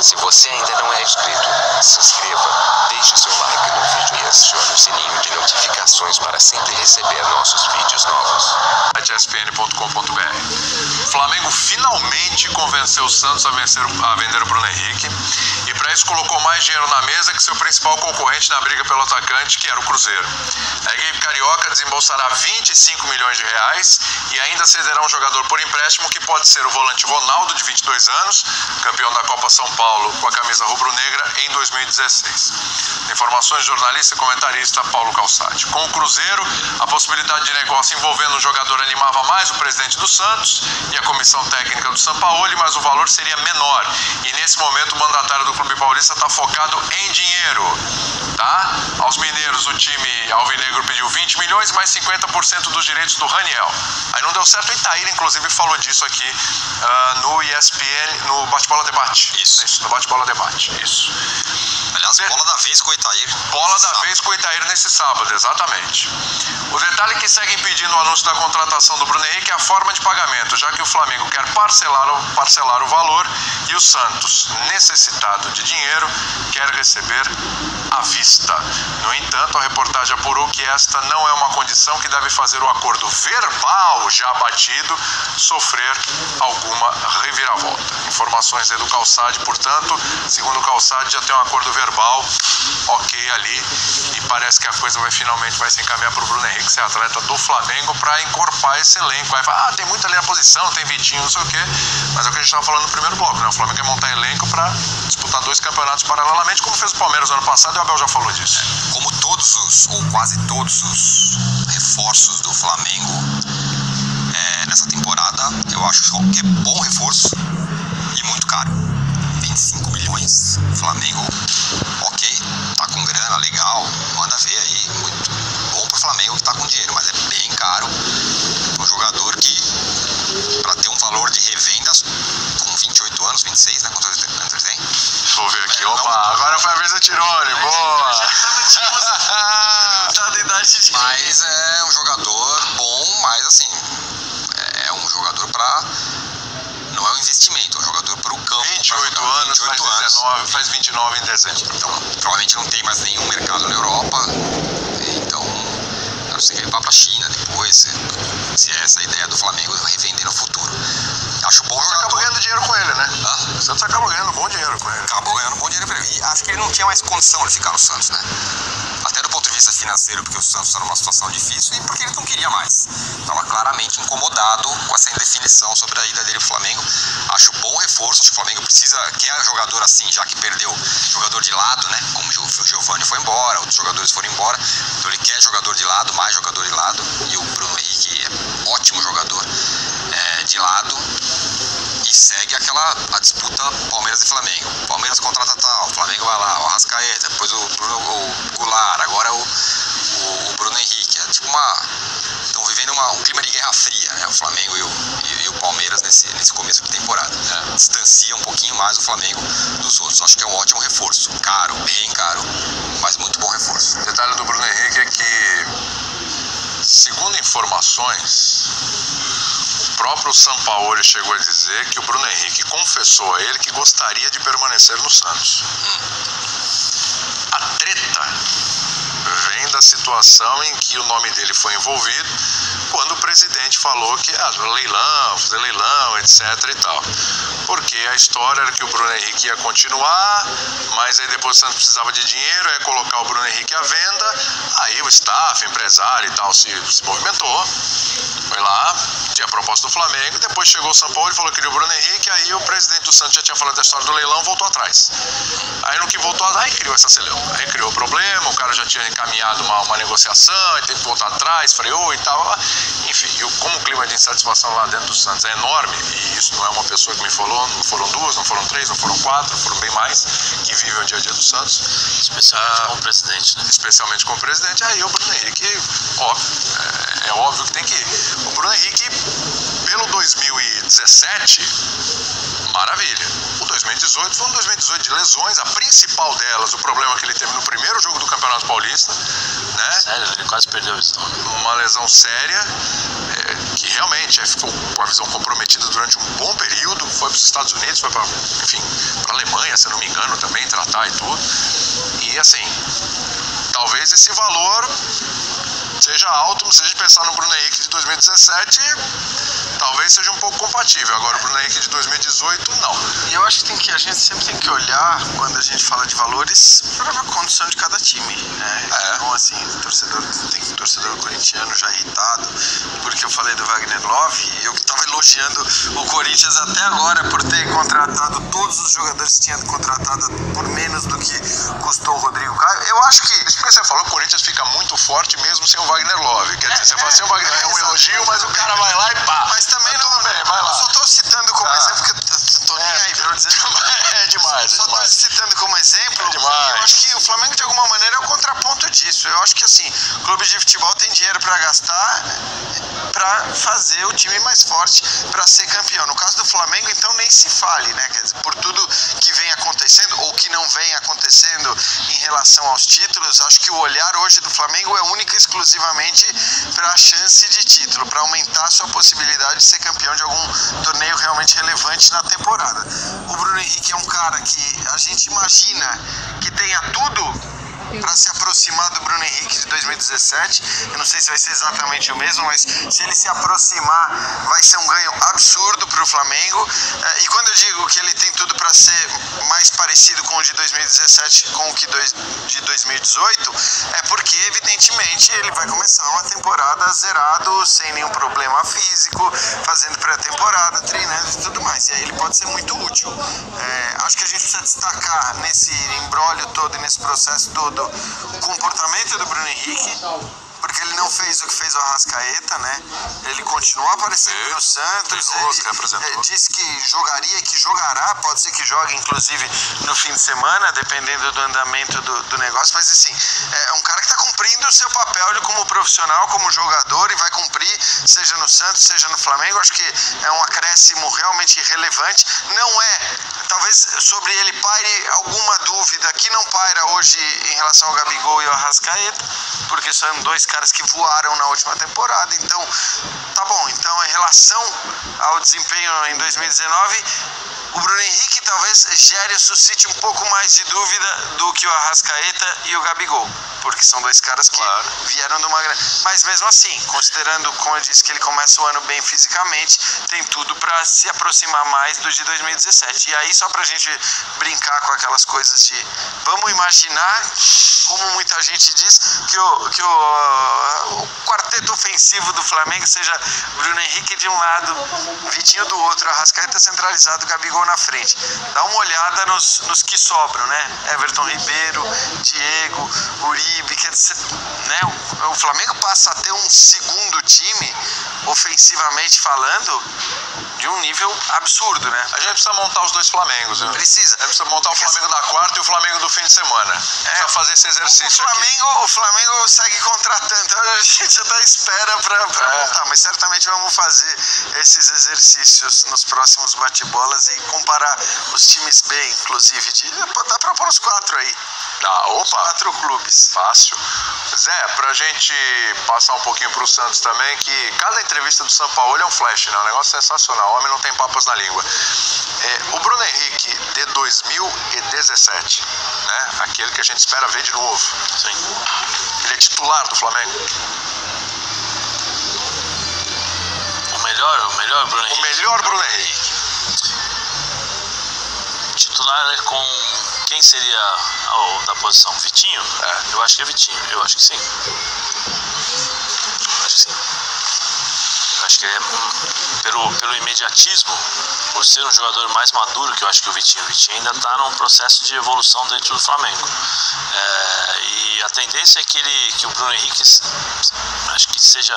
Se você ainda não é inscrito, se inscreva, deixe seu like no vídeo e acione o sininho de notificações para sempre receber nossos vídeos novos. ESPN.com.br. Flamengo finalmente convenceu o Santos a vender o Bruno Henrique e para isso colocou mais dinheiro na mesa que seu principal concorrente na briga pelo atacante, que era o Cruzeiro. A equipe carioca desembolsará 25 milhões de reais e ainda cederá um jogador por empréstimo que pode ser o volante Ronaldo, de 22 anos, campeão da Copa São Paulo com a camisa rubro-negra em 2016. Informações do jornalista e comentarista Paulo Calçade. Com o Cruzeiro, a possibilidade de negócio envolvendo um jogador animava mais o presidente do Santos e a comissão técnica do Sampaoli, mas o valor seria menor. E nesse momento o mandatário do clube paulista está focado em dinheiro. Tá? Aos mineiros, o time alvinegro pediu 20 milhões mais 50% dos direitos do Raniel. Aí não deu certo, o Itaíra inclusive falou disso aqui no ESPN, no Bate-Bola Debate. Isso, no Bate-Bola Debate, isso. Aliás, bola da vez com o Itaíra. Bola da vez com o Itaíra nesse sábado, exatamente. O detalhe que segue impedindo o anúncio da contratação do Bruno Henrique é a forma de pagamento, já que o Flamengo quer parcelar o valor e o Santos, necessitado de dinheiro, quer receber à vista. No entanto, a reportagem apurou que esta não é uma condição que deve fazer o acordo verbal já batido sofrer alguma reviravolta. Informações do Calçade, portanto, segundo o Calçade, já tem um acordo verbal ok ali e parece que a coisa finalmente vai se encaminhar para o Bruno Henrique ser atleta do Flamengo para encorpar esse elenco. Aí fala, tem muito ali na posição, tem Vitinho, não sei o quê, mas é o que a gente estava falando no primeiro bloco, né? O Flamengo quer montar elenco para disputar 2 campeonatos paralelamente, como fez o Palmeiras no ano passado, e o Abel já falou disso. Como todos ou quase todos os reforços do Flamengo nessa temporada, eu acho que é bom reforço e muito caro. 25 milhões, Flamengo, ok, tá com grana, legal, manda ver aí, muito bom pro Flamengo que tá com dinheiro, mas é bem caro. Um jogador que, para ter um valor de revendas, com 28 anos, 26, né, quantos anos ele tem? Vou ver aqui, agora foi a vez do Tirone, boa! Mas é um jogador bom, mas assim, é um jogador pra... Não é um investimento, é um jogador para o campo. 28 anos, faz 29 em dezembro. Então, provavelmente não tem mais nenhum mercado na Europa. Então, a não ser que ele vá para a China depois, se é essa a ideia do Flamengo, revender no futuro. Acho bom jogador. Acabou ganhando dinheiro com ele, né? O Santos acabou ganhando bom dinheiro com ele. Acabou ganhando bom dinheiro com ele. E acho que ele não tinha mais condição de ficar no Santos, né? Até do ponto de vista financeiro, porque o Santos está numa situação difícil e porque ele não queria mais. Estava claramente incomodado com essa indefinição sobre a ida dele pro Flamengo. Acho bom reforço, acho que o Flamengo quer jogador assim, já que perdeu jogador de lado, né? Como o Giovani foi embora, outros jogadores foram embora. Então ele quer jogador de lado, mais jogador de lado. E o Bruno Henrique é ótimo jogador de lado. E segue a disputa Palmeiras e Flamengo. Palmeiras contrata tal, o Flamengo vai lá, o Arrascaeta, depois o Goulart, agora o Bruno Henrique. É tipo estão vivendo um clima de guerra fria, né? O Flamengo e o Palmeiras nesse começo de temporada. Distancia um pouquinho mais o Flamengo dos outros. Acho que é um ótimo reforço. Caro, bem caro, mas muito bom reforço. O detalhe do Bruno Henrique é que, segundo informações, o próprio Sampaoli chegou a dizer que o Bruno Henrique confessou a ele que gostaria de permanecer no Santos. A treta vem da situação em que o nome dele foi envolvido quando o presidente falou que fazer leilão, etc e tal. Porque a história era que o Bruno Henrique ia continuar, mas aí depois o Santos precisava de dinheiro, ia colocar o Bruno Henrique à venda, aí o staff, empresário e tal se movimentou, foi lá, tinha a proposta do Flamengo, depois chegou o São Paulo e falou que queria o Bruno Henrique, aí o presidente do Santos já tinha falado da história do leilão, voltou atrás. Aí no que voltou, aí criou essa celeuma, aí criou o problema, o cara já tinha encaminhado uma negociação, ele teve que voltar atrás, freou e tal, enfim, como o clima de insatisfação lá dentro do Santos é enorme, e isso não é uma pessoa que me falou, não foram 2, não foram 3, não foram 4, foram bem mais, que vivem o dia a dia do Santos. Especialmente com o presidente, né? Especialmente com o presidente, aí o Bruno Henrique, óbvio, é óbvio que tem que ir. O Bruno Henrique, pelo 2017, maravilha. O 2018 foi um 2018 de lesões, a principal delas, o problema que ele teve no primeiro jogo do Campeonato Paulista, né? Sério, ele quase perdeu a visão. Uma lesão séria, que realmente ficou com a visão comprometida durante um bom período, foi para os Estados Unidos, foi para, enfim, para a Alemanha, se não me engano, também, tratar e tudo. E assim, talvez esse valor seja alto, se a gente pensar no Bruno Henrique de 2017, talvez seja um pouco compatível. Agora o Bruno Henrique de 2018, não. E eu acho que a gente sempre tem que olhar, quando a gente fala de valores, para a condição de cada time, né? Então, assim, tem torcedor corintiano já irritado, porque eu falei do Wagner Love, eu que estava elogiando o Corinthians até agora por ter contratado todos os jogadores que tinha contratado por menos do que custou o Rodrigo Caio. Eu acho que... Isso que você falou, o Corinthians fica muito forte mesmo sem o Wagner Love. Quer dizer, você fala assim, o Wagner é um elogio, mas o cara vai lá e pá. Mas também não... Bem, vai lá. Eu só estou citando como exemplo, porque eu tô nem aí pra dizer... É demais, Só estou citando como exemplo, demais. Eu acho que o Flamengo de alguma maneira é o contraponto disso. Eu acho que assim, o clube de futebol tem dinheiro para gastar para fazer o time mais forte para ser campeão. No caso do Flamengo, então nem se fale, né? Quer dizer, por tudo que vem acontecendo ou que não vem acontecendo em relação aos títulos, acho que o olhar hoje do Flamengo é única e exclusivamente para a chance de título, para aumentar a sua possibilidade de ser campeão de algum torneio realmente relevante na temporada. O Bruno Henrique é um cara que a gente imagina que tenha tudo para se aproximar do Bruno Henrique de 2017. Eu não sei se vai ser exatamente o mesmo, mas se ele se aproximar, vai ser um ganho absurdo para o Flamengo. E quando eu digo que ele tem tudo para ser mais parecido com o de 2017 com o que de 2018, é porque, evidentemente, ele vai começar uma temporada zerado, sem nenhum problema físico, fazendo pré-temporada, treinando e tudo mais. E aí ele pode ser muito útil. Acho que a gente precisa destacar nesse imbróglio todo e nesse processo todo o comportamento do Bruno Henrique, porque ele não fez o que fez o Arrascaeta, né? Ele continuou aparecendo no Santos, ele disse que jogaria, que jogará, pode ser que jogue inclusive no fim de semana, dependendo do andamento do negócio, mas assim, é um cara que está cumprindo o seu papel ele como profissional, como jogador, e vai cumprir, seja no Santos, seja no Flamengo. Acho que é um acréscimo realmente relevante. Não é, talvez sobre ele paire alguma dúvida que não paira hoje em relação ao Gabigol e ao Arrascaeta, porque são dois caras que voaram na última temporada. Então, tá bom. Então, em relação ao desempenho em 2019, o Bruno Henrique talvez gere, suscite um pouco mais de dúvida do que o Arrascaeta e o Gabigol, porque são dois caras que vieram de uma grande... Mas mesmo assim, considerando, como eu disse, que ele começa o ano bem fisicamente, tem tudo para se aproximar mais do de 2017. E aí, só pra gente brincar com aquelas coisas de... Vamos imaginar, como muita gente diz, que o quarteto ofensivo do Flamengo seja Bruno Henrique de um lado, Vitinho do outro, Arrascaeta centralizado, Gabigol na frente. Dá uma olhada nos que sobram, né? Everton Ribeiro, Diego, Uribe, quer dizer, né? O Flamengo passa a ter um segundo time, ofensivamente falando, de um nível absurdo, né? A gente precisa montar os dois Flamengos, né? Precisa. A gente precisa montar o Flamengo da quarta e o Flamengo do fim de semana. Pra fazer esse exercício o Flamengo segue contratando, então a gente até espera pra montar, mas certamente vamos fazer esses exercícios nos próximos bate-bolas e comparar os times bem, inclusive. Dá pra pôr os 4 aí. Os 4 clubes. Fácil. Zé, pra gente passar um pouquinho pro Santos também, que cada entrevista do Sampaoli é um flash, né? Um negócio sensacional. O homem não tem papas na língua. O Bruno Henrique de 2017, né? Aquele que a gente espera ver de novo. Sim. Ele é titular do Flamengo. O melhor Bruno Henrique. O melhor Bruno Henrique. Titular é com... Quem seria da posição? Vitinho? Eu acho que é Vitinho. Eu acho que sim. Acho que é pelo imediatismo, por ser um jogador mais maduro que eu acho que o Vitinho. O Vitinho ainda está num processo de evolução dentro do Flamengo. E a tendência é que o Bruno Henrique acho que seja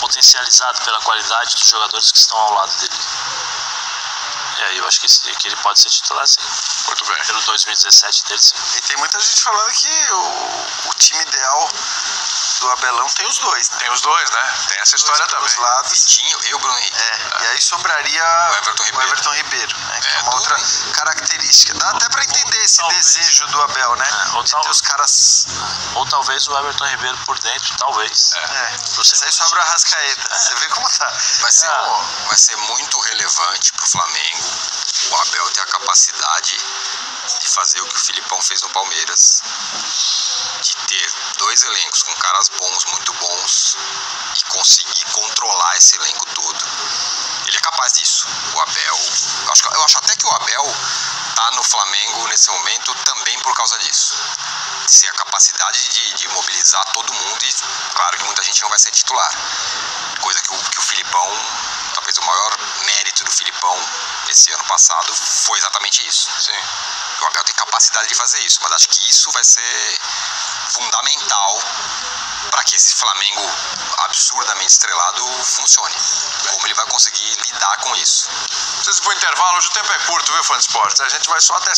potencializado pela qualidade dos jogadores que estão ao lado dele. Eu acho que ele pode ser titular, sim. Muito bem. Pelo 2017 dele, sim. E tem muita gente falando que o time ideal do Abelão tem os dois, né? Tem os dois, né? Tem essa história também. Dos lados. Vitinho e o Bruno Henrique. E aí sobraria o Everton Ribeiro, né? Que é uma outra característica. Dá até pra entender esse desejo do Abel, né? De ter os caras... Ou talvez o Everton Ribeiro por dentro, talvez. Isso aí sobra o Arrascaeta. Você vê como tá. Vai ser muito relevante pro Flamengo o Abel ter a capacidade de fazer o que o Filipão fez no Palmeiras. De ter dois elencos com caras bons, muito bons, e conseguir controlar esse elenco todo. Ele é capaz disso. O Abel, eu acho até que o Abel tá no Flamengo nesse momento também por causa disso. De ser a capacidade de mobilizar todo mundo, e claro que muita gente não vai ser titular. Coisa que o Filipão, talvez o maior mérito do Filipão nesse ano passado foi exatamente isso. Sim. O Abel tem capacidade de fazer isso, mas acho que isso vai ser fundamental para que esse Flamengo absurdamente estrelado funcione. Como ele vai conseguir lidar com isso. Preciso ir pro intervalo, hoje o tempo é curto, viu, fã de esportes? A gente vai só até